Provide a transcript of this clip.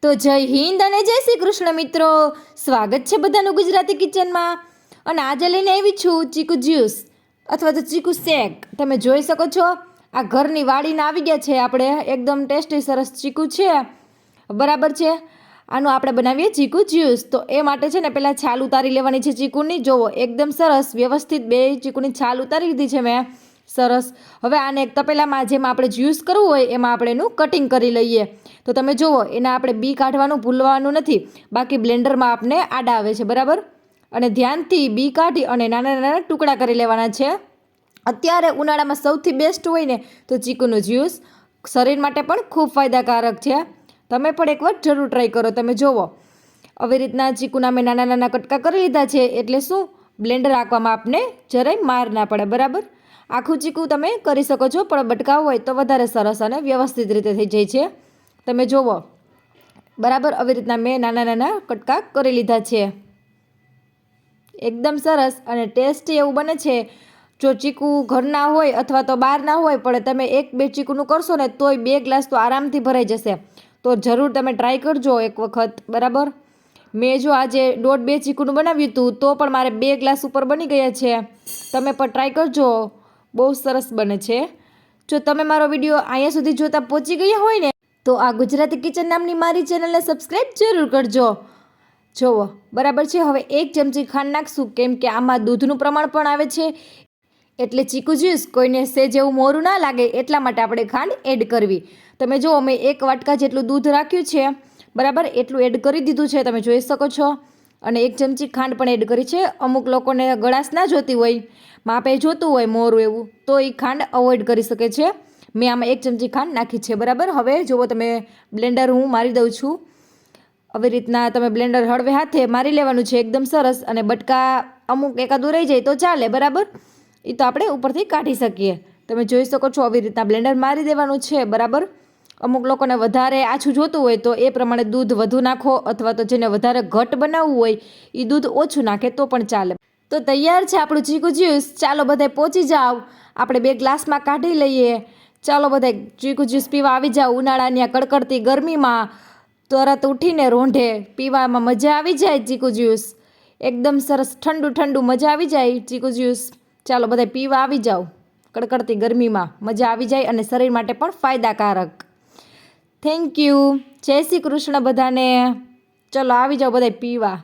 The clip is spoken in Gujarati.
તો જય હિન્દ અને જય શ્રી કૃષ્ણ મિત્રો, સ્વાગત છે બધાનું ગુજરાતી કિચનમાં। અને આજે લઈને આવી છું ચીકુ જ્યુસ અથવા તો ચીકુ શેક। તમે જોઈ શકો છો આ ઘરની વાડીના આવી ગયા છે આપણે, એકદમ ટેસ્ટી સરસ ચીકુ છે, બરાબર છે। આનું આપણે બનાવીએ ચીકુ જ્યુસ। તો એ માટે છે ને પહેલાં છાલ ઉતારી લેવાની છે ચીકુની। જોવો એકદમ સરસ વ્યવસ્થિત બે ચીકુની છાલ ઉતારી લીધી છે મેં, સરસ। હવે આને એક તપેલામાં જેમાં આપણે જ્યુસ કરવું હોય એમાં આપણે એનું કટિંગ કરી લઈએ। તો તમે જુઓ એના આપણે બી કાઢવાનું ભૂલવાનું નથી, બાકી બ્લેન્ડરમાં આપણે આડા આવે છે, બરાબર। અને ધ્યાનથી બી કાઢી અને નાના નાના ટુકડા કરી લેવાના છે। અત્યારે ઉનાળામાં સૌથી બેસ્ટ હોય ને તો ચીકુનું જ્યુસ શરીર માટે પણ ખૂબ ફાયદાકારક છે। તમે પણ એકવાર જરૂર ટ્રાય કરો। તમે જુઓ આવી રીતના ચીકુના મેં નાના નાના કટકા કરી લીધા છે, એટલે શું બ્લેન્ડર આંકવામાં આપને જરાય માર ના પડે, બરાબર। આખું ચીકુ તમે કરી શકો છો, પણ બટકાવ હોય તો વધારે સરસ અને વ્યવસ્થિત રીતે થઈ જાય છે। તમે જુઓ બરાબર આવી રીતના મેં નાના નાના કટકા કરી લીધા છે, એકદમ સરસ અને ટેસ્ટી એવું બને છે। જો ચીકુ ઘરના હોય અથવા તો બહારના હોય, પણ તમે એક બે ચીકુનું કરશો ને તોય 2 ગ્લાસ તો આરામથી ભરાઈ જશે। તો જરૂર તમે ટ્રાય કરજો એક વખત, બરાબર। મેં જો આજે 1.5-2 ચીકુનું બનાવ્યું હતું તો પણ મારે 2 ગ્લાસ ઉપર બની ગયા છે। તમે પણ ટ્રાય કરજો, બહુ સરસ બને છે। જો તમે મારો વિડીયો અહીંયા સુધી જોતા પહોંચી ગયા હોય ને તો આ ગુજરાતી કિચન નામની મારી ચેનલને સબસ્ક્રાઈબ જરૂર કરજો। જુઓ બરાબર છે। હવે 1 ચમચી ખાંડ નાખશું, કેમ કે આમાં દૂધનું પ્રમાણ પણ આવે છે, એટલે ચીકુ જ્યુસ કોઈને સેજ એવું મોરું ના લાગે એટલા માટે આપણે ખાંડ એડ કરવી। તમે જુઓ મેં 1 વાટકા જેટલું દૂધ રાખ્યું છે, બરાબર, એટલું એડ કરી દીધું છે, તમે જોઈ શકો છો। અને 1 ચમચી ખાંડ પણ એડ કરી છે। અમુક લોકોને ગળાશ ના જોતી હોય, માપે જોતું હોય મોરું એવું, તો એ ખાંડ અવોઇડ કરી શકે છે। મેં આમાં 1 ચમચી ખાંડ નાખી છે, બરાબર। હવે જુઓ તમે બ્લેન્ડર હું મારી દઉં છું, આવી રીતના તમે બ્લેન્ડર હળવે હાથે મારી લેવાનું છે, એકદમ સરસ। અને બટકા અમુક એકાદું રહી જાય તો ચાલે, બરાબર, એ તો આપણે ઉપરથી કાઢી શકીએ। તમે જોઈ શકો છો આવી રીતના બ્લેન્ડર મારી દેવાનું છે, બરાબર। અમુક લોકોને વધારે આછું જોતું હોય તો એ પ્રમાણે દૂધ વધુ નાખો, અથવા તો જેને વધારે ઘટ બનાવવું હોય એ દૂધ ઓછું નાખે તો પણ ચાલે। તો તૈયાર છે આપણું ચીકુ જ્યુસ। ચાલો બધાય પહોંચી જાઓ, આપણે 2 ગ્લાસમાં કાઢી લઈએ। ચાલો બધાય ચીકુ જ્યુસ પીવા આવી જાઓ। ઉનાળાની આ કડકડતી ગરમીમાં તરત ઉઠીને રોંઢે પીવામાં મજા આવી જાય ચીકુ જ્યુસ, એકદમ સરસ ઠંડુ ઠંડુ મજા આવી જાય ચીકુ જ્યુસ। ચાલો બધાય પીવા આવી જાઓ, કડકડતી ગરમીમાં મજા આવી જાય અને શરીર માટે પણ ફાયદાકારક। થેન્ક યુ, જય શ્રી કૃષ્ણ બધાને। ચલો આવી જાઓ બધાય પીવા।